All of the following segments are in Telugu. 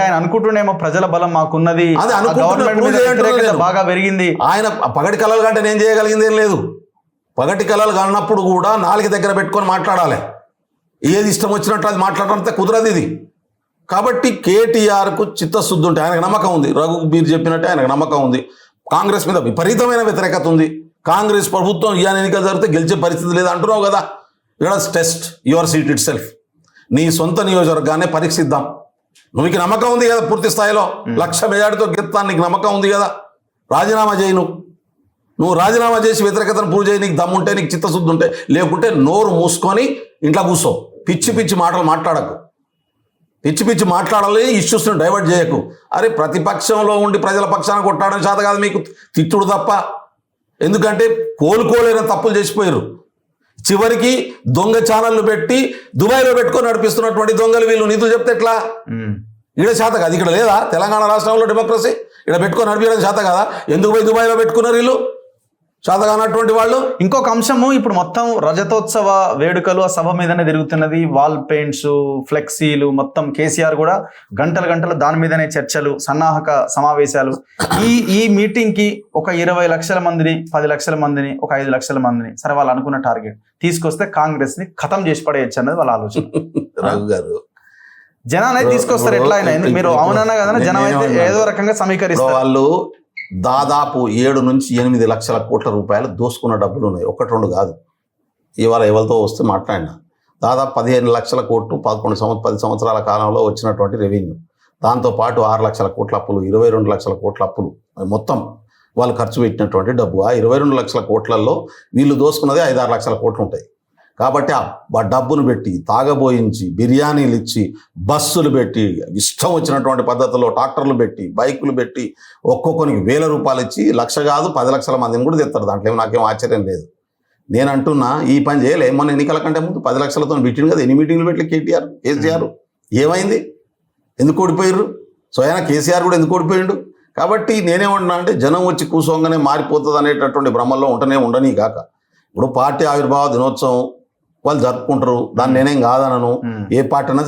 ఆయన అనుకుంటుండేమో ప్రజల బలం మాకున్నది, బాగా పెరిగింది. ఆయన పగటి కళలు కంటే నేను చేయగలిగింది ఏం లేదు. పగటి కళలు కన్నప్పుడు కూడా నాలుగు దగ్గర పెట్టుకొని మాట్లాడాలి. ఏది ఇష్టం వచ్చినట్టు అది మాట్లాడడంతో కుదరదు ఇది. కాబట్టి కేటీఆర్కు చిత్తశుద్ధి ఉంటే ఆయనకు నమ్మకం ఉంది. రఘుబీర్ చెప్పినట్టే ఆయనకు నమ్మకం ఉంది. కాంగ్రెస్ మీద విపరీతమైన వ్యతిరేకత ఉంది. కాంగ్రెస్ ప్రభుత్వం ఇవాళ ఎన్నికలు జరిగితే గెలిచే పరిస్థితి లేదు అంటున్నావు కదా. Let's test your seat it self. నీ సొంత నియోజకవర్గాన్ని పరీక్షిద్దాం. నీకు నమ్మకం ఉంది కదా, పూర్తి స్థాయిలో 1,00,000 మెజార్టీతో గెలుస్తాను నీకు నమ్మకం ఉంది కదా. రాజీనామా చేయి. నువ్వు రాజీనామా చేసి వ్యతిరేకతను ప్రూవ్ చేయి. నీకు దమ్ముంటే, నీకు చిత్తశుద్ధి ఉంటే. లేకుంటే నోరు మూసుకొని ఇంట్లో కూర్చో. పిచ్చి పిచ్చి మాటలు మాట్లాడకు. పిచ్చి పిచ్చి మాట్లాడాలి, ఇష్యూస్ని డైవర్ట్ చేయకు. అరే ప్రతిపక్షంలో ఉండి ప్రజల పక్షాన కొట్టాడడం చేత కాదు మీకు, తిట్టుడు తప్ప. ఎందుకంటే కోలుకోలేని తప్పులు చేసిపోయారు. చివరికి దొంగ ఛానళ్ళు పెట్టి దుబాయ్లో పెట్టుకొని నడిపిస్తున్నటువంటి దొంగలు వీళ్ళు నిధులు చెప్తే ఎట్లా? ఈడ చేత కాదు. ఇక్కడ లేదా తెలంగాణ రాష్ట్రంలో డెమోక్రసీ? ఇక్కడ పెట్టుకొని నడిపించడం చేత కదా. ఎందుకు పోయి దుబాయ్లో పెట్టుకున్నారు వీళ్ళు చేతగానటువంటి వాళ్ళు? ఇంకొక అంశము, ఇప్పుడు మొత్తం రజతోత్సవ వేడుకలు ఆ సభ మీదనే తిరుగుతున్నది. వాల్ పెయింట్స్, ఫ్లెక్సీలు, మొత్తం కేసీఆర్ కూడా గంటలు దాని మీదనే చర్చలు, సన్నాహక సమావేశాలు. ఈ మీటింగ్ కి ఒక 20 లక్షల మందిని, 10 లక్షల మందిని, ఒక 5 లక్షల మందిని, సరే వాళ్ళు అనుకున్న టార్గెట్ తీసుకొస్తే కాంగ్రెస్ ని ఖతం చేసి పడేయచ్చు అన్నది వాళ్ళ ఆలోచన. రఘు గారు జనాన్ని తీసుకొస్తారు ఎట్లా అయినా. మీరు అవునన్నా కదా, జనం అయితే ఏదో రకంగా సమీకరిస్తారు. వాళ్ళు దాదాపు 7 నుంచి 8 లక్షల కోట్ల రూపాయలు దోసుకున్న డబ్బులు ఉన్నాయి. 1-2 కాదు. ఇవాళ ఎవరితో వస్తే మాట్లాడినా దాదాపు 15 లక్షల కోట్లు 10 సంవత్సరాల కాలంలో వచ్చినటువంటి రెవెన్యూ. దాంతోపాటు 6 లక్షల కోట్ల అప్పులు, 22 లక్షల కోట్ల అప్పులు, మొత్తం వాళ్ళు ఖర్చు పెట్టినటువంటి డబ్బు. ఆ 22 లక్షల కోట్లలో వీళ్ళు దోసుకున్నది 5-6 లక్షల కోట్లు ఉంటాయి. కాబట్టి ఆ డబ్బును పెట్టి తాగబోయించి, బిర్యానీలు ఇచ్చి, బస్సులు పెట్టి, ఇష్టం వచ్చినటువంటి పద్ధతిలో ట్రాక్టర్లు పెట్టి, బైకులు పెట్టి, ఒక్కొక్కరికి 1000 రూపాయలు ఇచ్చి 1,00,000 కాదు 10 లక్షల మందిని కూడా తెస్తారు. దాంట్లో నాకేం ఆశ్చర్యం లేదు. నేను అంటున్నా ఈ పని చేయలే. మొన్న ఎన్నికల కంటే ముందు 10 లక్షలతో పెట్టింది కదా. ఎన్ని మీటింగ్లు పెట్టి కేసీఆర్ ఏమైంది? ఎందుకు ఓడిపోయారు? స్వయాన కేసీఆర్ కూడా ఎందుకు ఓడిపోయిండు? కాబట్టి నేనేమంటున్నా అంటే జనం వచ్చి కూసోగానే మారిపోతుంది అనేటటువంటి భ్రమల్లో ఉండని కాక. ఇప్పుడు పార్టీ ఆవిర్భావ దినోత్సవం వాళ్ళు జరుపుకుంటారు. దాన్ని నేనేం కాదనను. ఏ పార్టీ అయినా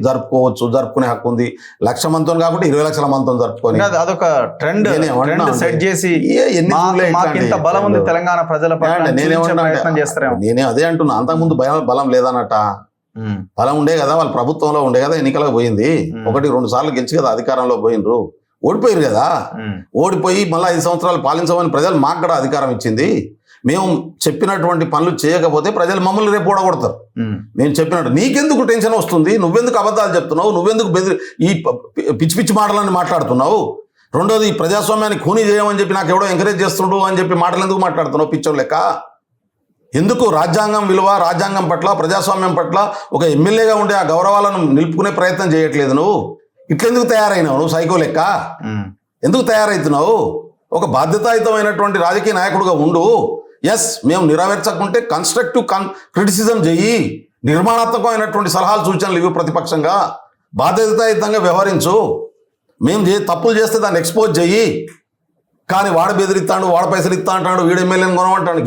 జరుపుకోవచ్చు, జరుపుకునే హక్కు ఉంది. 1,00,000 మందితో కాకుండా 20 లక్షల మందితో జరుపుకొని అదొక ట్రెండ్ సెట్ చేసి బలం ఉంది తెలంగాణ ప్రజల నేనే అదే అంటున్నా. అంతకుముందు బలం లేదన్నట. బలం ఉండే కదా, వాళ్ళ ప్రభుత్వంలో ఉండే కదా, ఎన్నికలకు పోయింది. 1-2 సార్లు గెలిచి కదా అధికారంలో పోయినరు. ఓడిపోయారు కదా. ఓడిపోయి మళ్ళీ 5 సంవత్సరాలు పాలించమని ప్రజలు మాకు కూడా అధికారం ఇచ్చింది. మేము చెప్పినటువంటి పనులు చేయకపోతే ప్రజలు మమ్మల్ని రేపు ఓడగొడతారు. నేను చెప్పినట్టు నీకెందుకు టెన్షన్ వస్తుంది? నువ్వెందుకు అబద్ధాలు చెప్తున్నావు? నువ్వెందుకు ఈ పిచ్చి పిచ్చి మాటలన్నీ మాట్లాడుతున్నావు? రెండోది, ఈ ప్రజాస్వామ్యాన్ని ఖూనీ చేయమని చెప్పి నాకు ఎవడో ఎంకరేజ్ చేస్తుండు అని చెప్పి మాటలు ఎందుకు మాట్లాడుతున్నావు పిచ్చోడు లెక్క? ఎందుకు రాజ్యాంగం విలువ, రాజ్యాంగం పట్ల, ప్రజాస్వామ్యం పట్ల ఒక ఎమ్మెల్యేగా ఉండే ఆ గౌరవాలను నిలుపుకునే ప్రయత్నం చేయట్లేదు నువ్వు? ఇట్లెందుకు తయారైనావు నువ్వు? సైకో లెక్క ఎందుకు తయారవుతున్నావు? ఒక బాధ్యతాయుతమైనటువంటి రాజకీయ నాయకుడుగా ఉండు. ఎస్, మేము నెరవేర్చకుంటే కన్స్ట్రక్టివ్ క్రిటిసిజం చెయ్యి, నిర్మాణాత్మకమైనటువంటి సలహాలు సూచనలు ఇవి. ప్రతిపక్షంగా బాధ్యతాయుతంగా వ్యవహరించు. మేము తప్పులు చేస్తే దాన్ని ఎక్స్పోజ్ చెయ్యి. కానీ వాడు బెదిరిస్తాడు, వాడు పైసలు ఇస్తా అంటాడు, వీడు ఎమ్మెల్యేని కొనమంటాడు.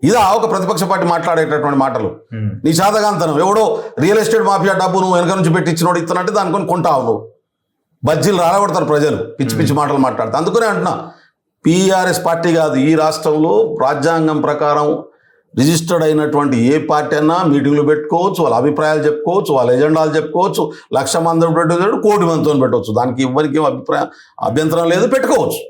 ఇదా ఒక ప్రతిపక్ష పార్టీ మాట్లాడేటటువంటి మాటలు? నీ శాతగాంతనం. ఎవడో రియల్ ఎస్టేట్ మాఫియా డబ్బు నువ్వు వెనక నుంచి పెట్టించినోడు ఇస్తానంటే దానికొని కొంటావు నువ్వు. బజ్జీలు రాలగొడతారు ప్రజలు పిచ్చి పిచ్చి మాటలు మాట్లాడతారు. అందుకనే అంటున్నా, PRS పార్టీ కాదు ఈ రాష్ట్రంలో రాజ్యాంగం ప్రకారం రిజిస్టర్డ్ అయినటువంటి ఏ పార్టీ అయినా మీటింగ్లు పెట్టుకోవచ్చు, వాళ్ళ అభిప్రాయాలు చెప్పుకోవచ్చు, వాళ్ళ ఎజెండాలు చెప్పుకోవచ్చు. 1,00,000 మంది పెట్టవచ్చు, 1 కోటి మందితో పెట్టవచ్చు. దానికి ఎవరికి అభ్యంతరం లేదు, పెట్టుకోవచ్చు.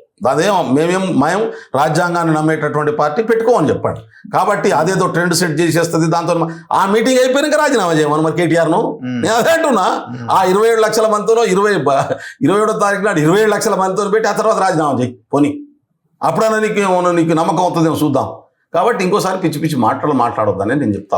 మేము రాజ్యాంగాన్ని నమ్మేటటువంటి పార్టీ పెట్టుకోమని చెప్పండి. కాబట్టి అదేదో ట్రెండ్ సెట్ చేసేస్తుంది. దాంతో ఆ మీటింగ్ అయిపోయినాక రాజీనామా చేయమని మరి కేటీఆర్ను. నేను అదే అంటున్నా. ఆ 27 లక్షల మందితో 27వ తారీఖు నాడు 27 లక్షల మందితో పెట్టి ఆ తర్వాత రాజీనామా చేయి పోనీ. అప్పుడన్నా నీకు నమ్మకం అవుతుందేమో చూద్దాం. కాబట్టి ఇంకోసారి పిచ్చి పిచ్చి మాట్లాడొద్దని నేను చెప్తా